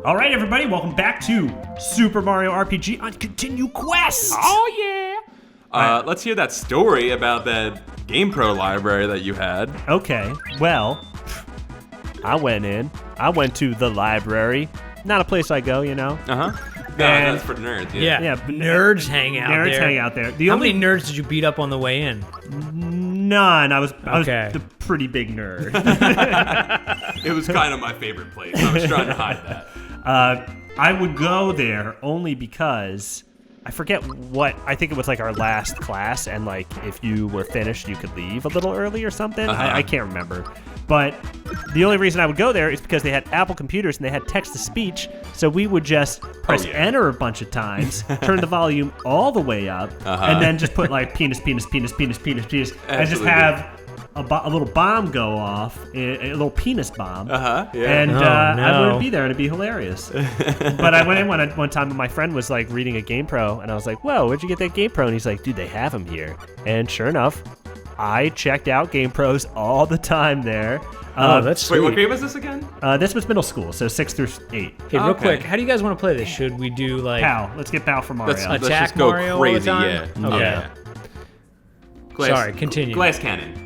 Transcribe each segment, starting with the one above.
All right, everybody, welcome back to Super Mario RPG on ContinueQuest. Oh, yeah. Let's hear that story about that Gamepro library that you had. Okay, well, I went to the library. Not a place I go, you know. Uh-huh. No, that's for nerds, yeah. Yeah, nerds hang out there. Nerds hang out there. How many nerds did you beat up on the way in? None. I was the pretty big nerd. It was kind of my favorite place. I was trying to hide that. I would go there only because I forget what, I think it was like our last class, and like if you were finished, you could leave a little early or something. Uh-huh. I can't remember. But the only reason I would go there is because they had Apple computers and they had text-to-speech, so we would just press enter a bunch of times, turn the volume all the way up, and then just put like penis, and just have a little bomb go off, a little penis bomb, and I would be there and it'd be hilarious. But I went in one time and my friend was like reading a Gamepro, and I was like, whoa, where'd you get that Gamepro? And he's like, dude, they have them here. And sure enough, I checked out Gamepros all the time there. That's sweet. Wait, what grade was this again? This was middle school, so 6 through 8. Hey, real quick, how do you guys want to play this? Should we do like Pow. Let's get Pow for Mario. Let's attack just go Mario crazy, all the yeah. time? Okay. Yeah. Sorry, continue. Glass cannon.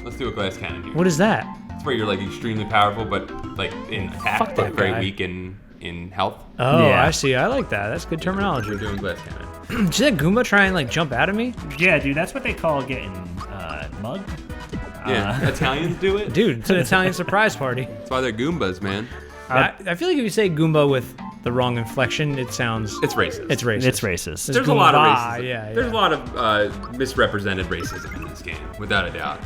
Let's do a glass cannon here. What is that? It's where you're like extremely powerful, but like in attack, Fuck but that very guy. weak in health. Oh, Yeah. I see. I like that. That's good terminology. We're doing glass cannon. Did that Goomba try and like jump out of me? Yeah, dude, that's what they call getting mugged. Yeah, Italians do it. Dude, it's an Italian surprise party. That's why they're Goombas, man. I feel like if you say Goomba with the wrong inflection, it sounds... It's racist. It's racist. It's racist. There's a lot of Goomba, racism. yeah. There's a lot of misrepresented racism in this game, without a doubt.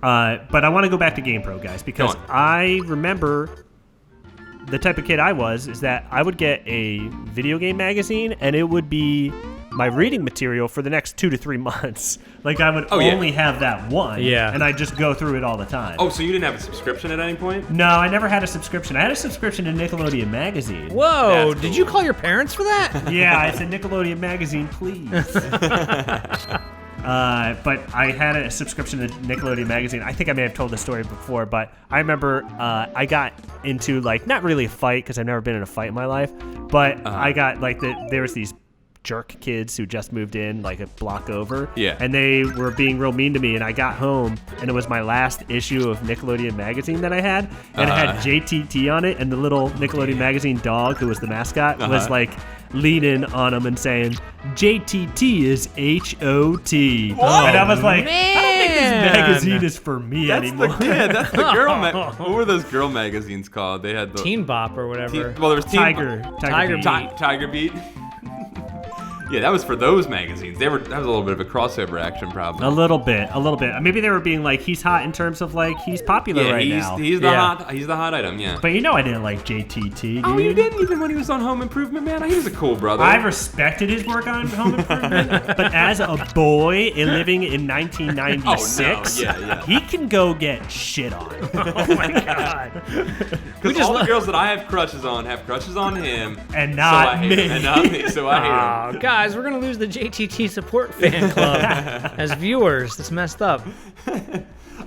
But I want to go back to GamePro, guys, because I remember the type of kid I was is that I would get a video game magazine, and it would be my reading material for the next 2 to 3 months. Like, I would only have that one, and I'd just go through it all the time. Oh, so you didn't have a subscription at any point? No, I never had a subscription. I had a subscription to Nickelodeon Magazine. Whoa, That's did cool. you call your parents for that? Yeah, it's a Nickelodeon Magazine, please. But I had a subscription to Nickelodeon Magazine. I think I may have told this story before, but I remember I got into, like, not really a fight, because I've never been in a fight in my life, but I got, like, there was these jerk kids who just moved in like a block over, and they were being real mean to me, and I got home and it was my last issue of Nickelodeon Magazine that I had, and it had JTT on it, and the little Nickelodeon Magazine dog who was the mascot was like leaning on him and saying JTT is HOT. And I was like, I don't think this magazine is for me anymore. That's the girl what were those girl magazines called? They had the Teen Bop or whatever. well, there was Tiger Beat. Tiger Beat. Yeah, that was for those magazines. That was a little bit of a crossover action, probably. A little bit. Maybe they were being like, he's hot in terms of like he's popular now. He's the hot item, yeah. But you know I didn't like JTT, dude. Oh, you didn't even when he was on Home Improvement, man. He was a cool brother. I respected his work on Home Improvement, but as a boy living in 1996, he can go get shit on. Oh my god! Because all the girls that I have crushes on him, and not me. And not me, so I hate him. Guys, we're gonna lose the JTT support fan club as viewers. That's messed up.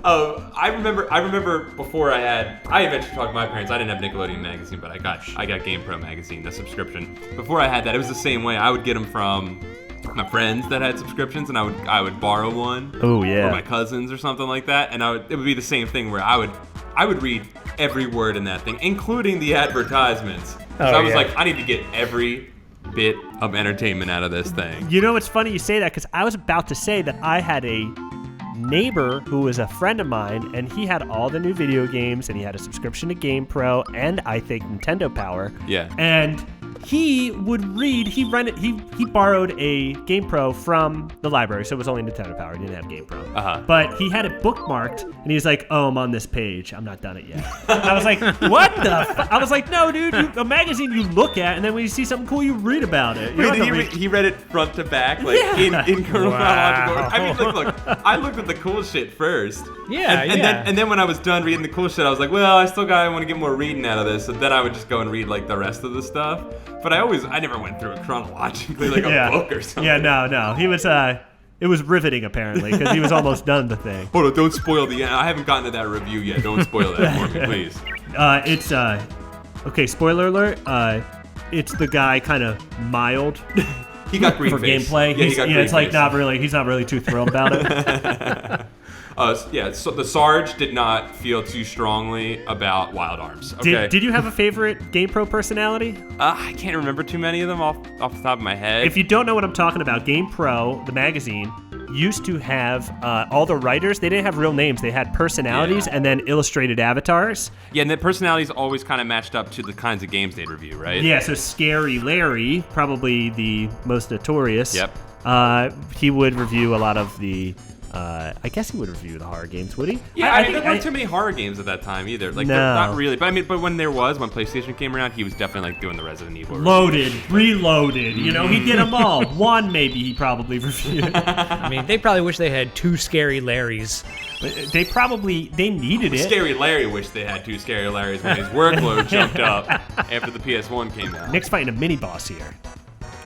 Oh, I remember before I eventually talked to my parents. I didn't have Nickelodeon magazine, but I got GamePro magazine, the subscription. Before I had that, it was the same way. I would get them from my friends that had subscriptions, and I would borrow one. Oh yeah. Or my cousins or something like that, and it would be the same thing where I would read every word in that thing, including the advertisements. So I was like, I need to get every bit of entertainment out of this thing. You know, it's funny you say that, because I was about to say that I had a neighbor who was a friend of mine, and he had all the new video games, and he had a subscription to GamePro and I think Nintendo Power. Yeah. And he would read, he borrowed a GamePro from the library, so it was only Nintendo Power, he didn't have GamePro. But he had it bookmarked, and he was like, oh, I'm on this page, I'm not done it yet. I was like, what the I was like, no, dude, a magazine you look at, and then when you see something cool, you read about it. He read it front to back, like in chronological order. I mean, look, I looked at the cool shit first. And then when I was done reading the cool shit, I was like, well, I want to get more reading out of this. So then I would just go and read like the rest of the stuff. But I never went through it chronologically like a book or something. Yeah, no. He was, it was riveting apparently, because he was almost done the thing. Hold on, don't spoil the end. I haven't gotten to that review yet. Don't spoil that for me, please. Okay, spoiler alert. It's the guy kind of mild. He got green for face. gameplay. Yeah, he got green it's like face. he's not really too thrilled about it. So the Sarge did not feel too strongly about Wild Arms. Okay. Did you have a favorite GamePro personality? I can't remember too many of them off the top of my head. If you don't know what I'm talking about, GamePro, the magazine, used to have all the writers. They didn't have real names. They had personalities and then illustrated avatars. Yeah, and the personalities always kind of matched up to the kinds of games they'd review, right? Yeah, so Scary Larry, probably the most notorious. Yep. He would review a lot of the... I guess he would review the horror games, would he? Yeah, I think there weren't too many horror games at that time either. Like, not really. But but when PlayStation came around, he was definitely like doing the Resident Evil. Loaded, reloaded. You know, he did them all. One maybe he probably reviewed. I mean, they probably wish they had 2 Scary Larrys. They needed it. Scary Larry wished they had 2 Scary Larrys when his workload jumped up after the PS1 came out. Nick's fighting a mini boss here.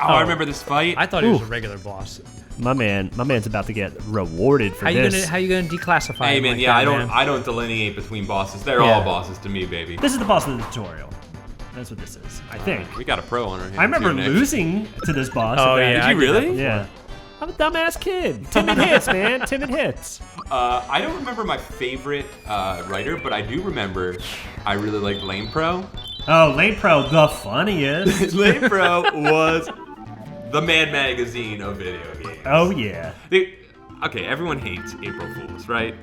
Oh, I remember this fight. I thought he was a regular boss. My man's about to get rewarded for this. How you gonna declassify Hey him man, like yeah, that, I don't delineate between bosses. They're all bosses to me, baby. This is the boss of the tutorial. That's what this is, I think. We got a pro on our hands. I remember here, Nick. losing to this boss. Oh, yeah. Did you really? Yeah. I'm a dumbass kid. Timid hits, man. Timid hits. I don't remember my favorite writer, but I do remember I really liked Lame Pro. Oh, Lame Pro, the funniest. Lame Pro was the Mad Magazine of video games. Oh yeah. Okay, everyone hates April Fools, right?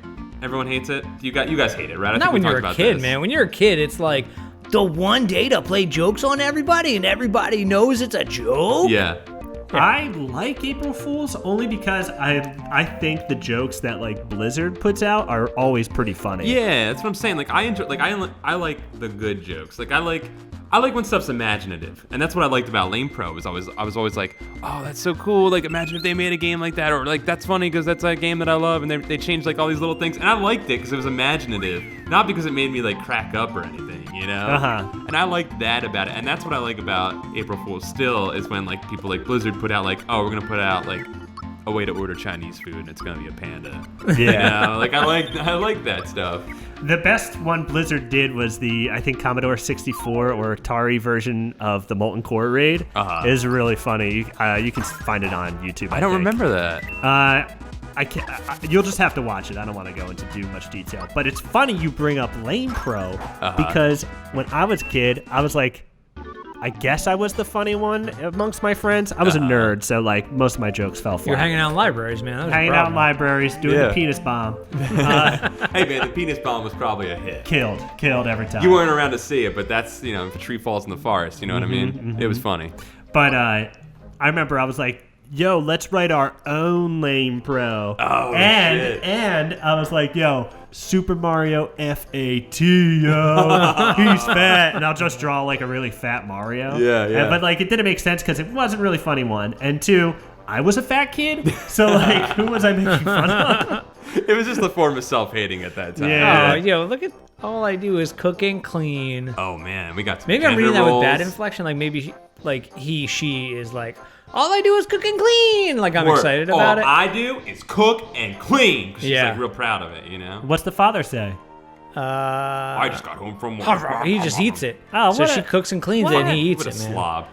Everyone hates it. You guys hate it, right? I Not think we when you're talked a about kid, this. man. When you're a kid, it's like the one day to play jokes on everybody, and everybody knows it's a joke. Yeah. I like April Fools only because I think the jokes that like Blizzard puts out are always pretty funny. Yeah, that's what I'm saying. Like I enjoy, like I like the good jokes. Like I like when stuff's imaginative, and that's what I liked about Lame Pro. I was always like, oh, that's so cool. Like imagine if they made a game like that, or like that's funny because that's a game that I love, and they changed like all these little things, and I liked it because it was imaginative, not because it made me like crack up or anything, you know. And I liked that about it, and that's what I like about April Fool's still is when like people like Blizzard put out like, oh, we're gonna put out like a way to order Chinese food, and it's gonna be a panda. Yeah. You know? Like I like that stuff. The best one Blizzard did was the, I think, Commodore 64 or Atari version of the Molten Core raid. It is really funny. You can find it on YouTube. I don't remember that. I can't. You'll just have to watch it. I don't want to go into too much detail, but it's funny you bring up Lame Pro because when I was a kid, I was like, I guess I was the funny one amongst my friends. I was a nerd, so like most of my jokes fell flat. You're hanging out in libraries, man. Hanging out in libraries, doing the penis bomb. Hey man, the penis bomb was probably a hit. Killed every time. You weren't around to see it, but that's, you know, if a tree falls in the forest, you know what I mean? It was funny. But I remember I was like, yo, let's write our own Lame Pro. Oh, shit. And I was like, yo, Super Mario FAT, yo. He's fat. And I'll just draw like a really fat Mario. Yeah. But like it didn't make sense because it wasn't really funny, one. And two, I was a fat kid. So like, who was I making fun of? It was just a form of self-hating at that time. Yeah. Oh, yo, look at all I do is cook and clean. Oh man, we got some Maybe I'm gender reading that with roles. bad inflection. Like maybe she is like, all I do is cook and clean. Like I'm excited about it. All I do is cook and clean. She's Yeah. like real proud of it, you know? What's the father say? I just got home from work. He just eats it. Oh, so what she a- cooks and cleans it, and he eats What a it, man. slob.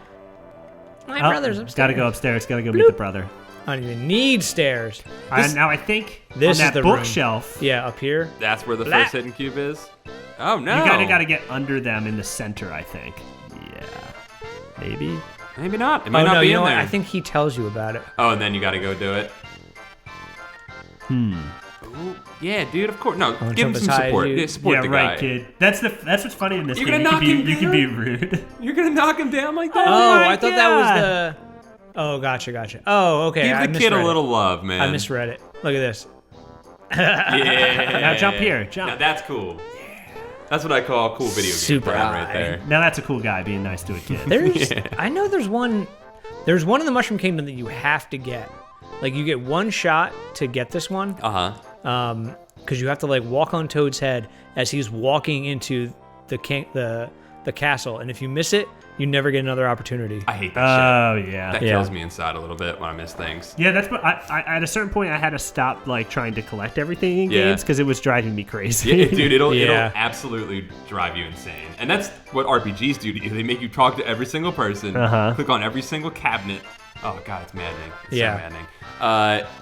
My brother's upstairs. Gotta go upstairs. Gotta go meet the brother. I don't even need stairs. Now I think this on is that the room. bookshelf, Yeah, up here. That's where the Blah. first hidden cube is? Oh no. you gotta get under them in the center, I think. Yeah. Maybe. Maybe not. It might Oh not no, be you in know there. what? I think he tells you about it. Oh, and then you gotta go do it. Ooh, yeah, dude, of course. No, Wanna give him jump some as high as support. you? Yeah, support Yeah, the right, guy. kid. That's what's funny in this You're game. gonna knock him You can be down? rude. You're gonna knock him down like that? Oh, my I thought that was God. the. Oh, gotcha. Oh, okay. Give I the kid a misread it. little love, man. I misread it. Look at this. Yeah. Now jump here, jump. Now that's cool. That's what I call a cool video game Super plan right high. there. Now that's a cool guy being nice to a kid. There's, I know there's one in the Mushroom Kingdom that you have to get. Like you get one shot to get this one. Because you have to like walk on Toad's head as he's walking into the castle, and if you miss it, You never get another opportunity. I hate that shit. Oh, yeah. That kills me inside a little bit when I miss things. Yeah, that's what I at a certain point I had to stop like trying to collect everything in games because it was driving me crazy. Yeah, dude, it'll absolutely drive you insane. And that's what RPGs do to you. They make you talk to every single person, click on every single cabinet. Oh god, it's maddening. It's so maddening.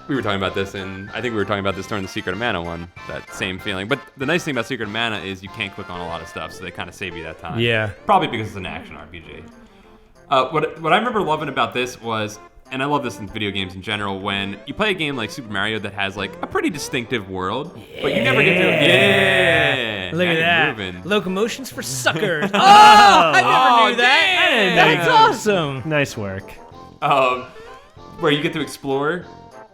We were talking about this, and I think we were talking about this during the Secret of Mana one, that same feeling. But the nice thing about Secret of Mana is you can't click on a lot of stuff, so they kind of save you that time. Yeah. Probably because it's an action RPG. What I remember loving about this was, and I love this in video games in general, when you play a game like Super Mario that has like a pretty distinctive world, but you never get to. Look at that. Moving. Locomotions for suckers. I never knew that. That's awesome. Nice work. Where you get to explore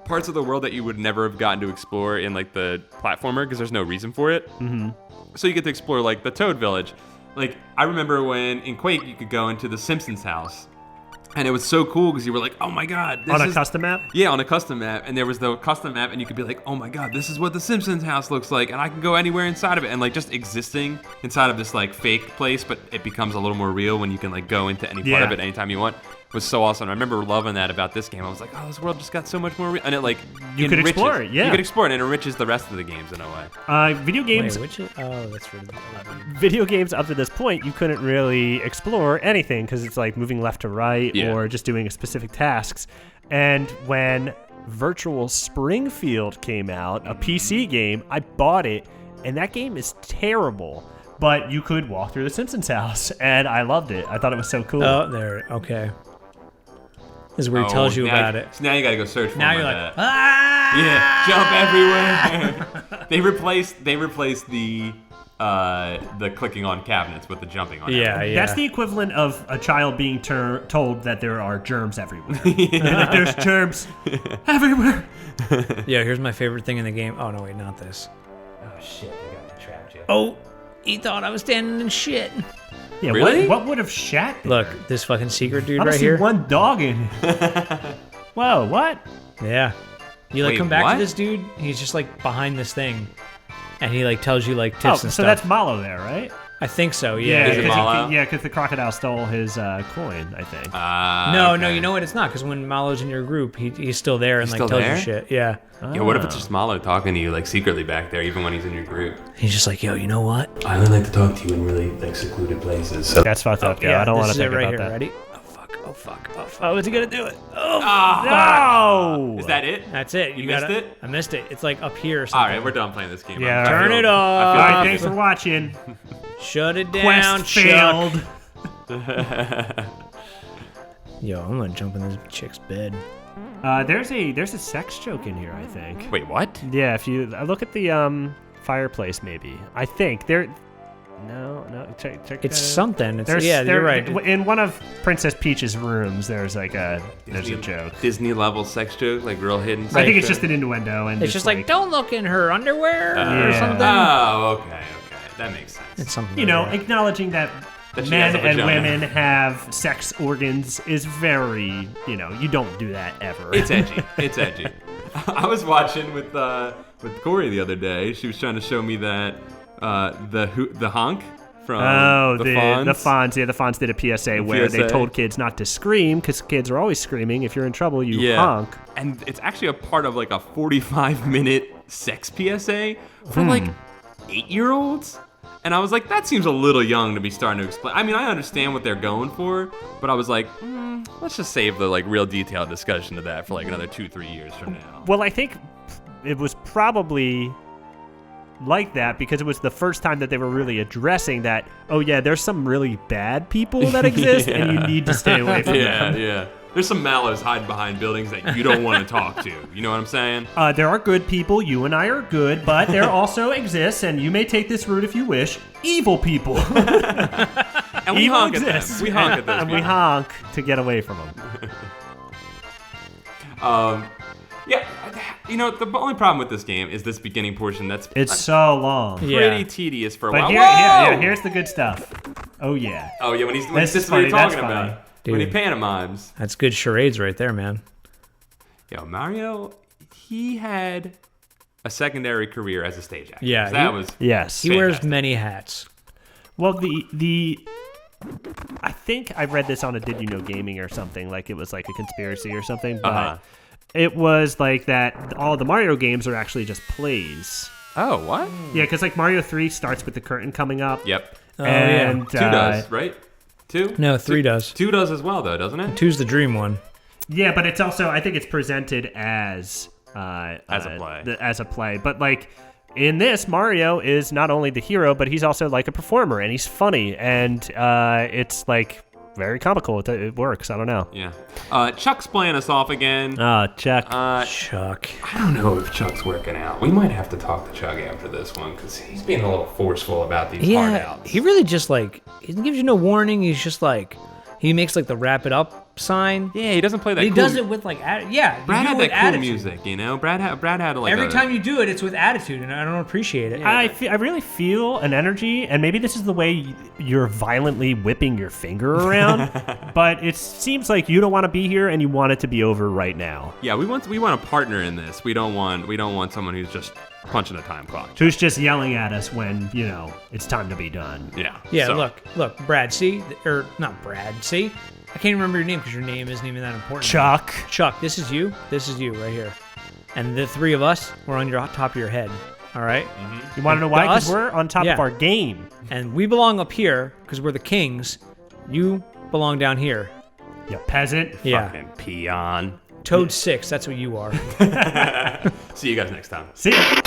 parts of the world that you would never have gotten to explore in like the platformer because there's no reason for it. Mm-hmm. So you get to explore like the Toad Village. Like I remember when in Quake you could go into the Simpsons house, and it was so cool because you were like, oh my god, this is... custom map? Yeah, on a custom map, and there was the custom map, and you could be like, oh my god, this is what the Simpsons house looks like, and I can go anywhere inside of it, and like just existing inside of this like fake place, but it becomes a little more real when you can like go into any part of it anytime you want. Was so awesome. I remember loving that about this game. I was like, oh, this world just got so much more real. And it like you could explore it, You could explore it, and it enriches the rest of the games in a way. Video games. Wait, that's really video games up to this point, you couldn't really explore anything because it's like moving left to right or just doing specific tasks. And when Virtual Springfield came out, a PC game, I bought it, and that game is terrible. But you could walk through the Simpsons house, and I loved it. I thought it was so cool. Oh, there. Okay. This is where he tells you about it. So now you got to go search for now him. Now you're like, ah! Yeah, jump everywhere. They replaced the clicking on cabinets with the jumping on. Yeah. That's the equivalent of a child being told that there are germs everywhere. Like, there's germs everywhere. Yeah, here's my favorite thing in the game. Oh no, wait, not this. Oh shit, they got me trapped here. Oh, he thought I was standing in shit. Yeah, really? What would have shat there? Look, this fucking secret dude right here. I see one dog in here. Whoa, what? Yeah. You like Wait, come back what? to this dude, he's just like behind this thing. And he like tells you like tips and stuff. So that's Malo there, right? I think so, yeah. Is it Malo? Because the crocodile stole his coin, I think. No, you know what? It's not, because when Malo's in your group, he's still there and like tells you shit. Yeah. Yeah, what if it's just Malo talking to you like secretly back there, even when he's in your group? He's just like, yo, you know what? I only like to talk to you in really like secluded places. So. That's fucked up. Yeah, I don't want to think about that. Ready? Oh fuck. Oh, is he gonna do it? Oh, no! Is that it? That's it. You missed it? I missed it. It's like up here or something. All right, we're done playing this game. Yeah, turn it off. All right, thanks for watching. Shut it down, Quest failed. Yo, I'm gonna jump in this chick's bed. There's a sex joke in here, I think. Wait, what? Yeah, if you look at the fireplace, maybe. I think there. No. Check. It's something. You're right. In one of Princess Peach's rooms, there's a joke. Disney level sex joke, like real hidden. I think it's just an innuendo, and it's just like don't look in her underwear or something. Oh, okay, that makes sense. It's something. Acknowledging that men and women have sex organs is very, you don't do that ever. It's edgy. I was watching with Corey the other day. She was trying to show me that the honk from the Fonz. The Fonz. Yeah, the Fonz did a PSA where they told kids not to scream because kids are always screaming. If you're in trouble, you honk. And it's actually a part of like a 45-minute sex PSA for like 8-year-olds. And I was like, that seems a little young to be starting to explain. I mean, I understand what they're going for, but I was like, let's just save the like real detailed discussion of that for like another 2-3 years from now. Well, I think it was probably like that because it was the first time that they were really addressing that, oh yeah, there's some really bad people that exist and you need to stay away from them. Yeah. There's some mallows hiding behind buildings that you don't want to talk to. You know what I'm saying? There are good people. You and I are good, but there also exists, and you may take this route if you wish, evil people. And we honk at them. We honk at those people. We honk to get away from them. Yeah, the only problem with this game is this beginning portion. It's so long. Pretty tedious for a while. Here's the good stuff. Oh yeah. When he's this is what you're talking about. Dude, when he pantomimes. That's good charades right there, man. Yo, Mario, he had a secondary career as a stage actor. Yeah, that was he wears many hats. Well, the I think I read this on a Did You Know Gaming or something, like it was like a conspiracy or something, but it was like that all the Mario games are actually just plays. Oh, what? Yeah, because like Mario 3 starts with the curtain coming up. Yep. And 2 does, right? 2? No, 3 does. 2 does as well, though, doesn't it? 2's the dream one. Yeah, but it's also, I think it's presented as a play. As a play. But like in this, Mario is not only the hero, but he's also like a performer, and he's funny, and it's like very comical. It works. I don't know. Yeah. Chuck's playing us off again. Chuck. Chuck. I don't know if Chuck's working out. We might have to talk to Chuck after this one because he's being a little forceful about these hard outs. He really just like, he gives you no warning. He's just like, he makes like the wrap it up sign. Yeah, he doesn't play that. He does it with like, Brad had that cool attitude. Music, you know. Brad had like every time you do it, it's with attitude, and I don't appreciate it. I really feel an energy, and maybe this is the way you're violently whipping your finger around, but it seems like you don't want to be here, and you want it to be over right now. Yeah, we want a partner in this. We don't want someone who's just punching a time clock. Who's just yelling at us when it's time to be done. Yeah. Yeah. So. Look, Brad. See, or not Brad. See. I can't remember your name because your name isn't even that important. Chuck, this is you. This is you right here. And the 3 of us, we're on your top of your head. All right? Mm-hmm. You want to know why? Because we're on top of our game. And we belong up here because we're the kings. You belong down here. You peasant. Yeah. Fucking peon. Toad 6, that's what you are. See you guys next time. See ya.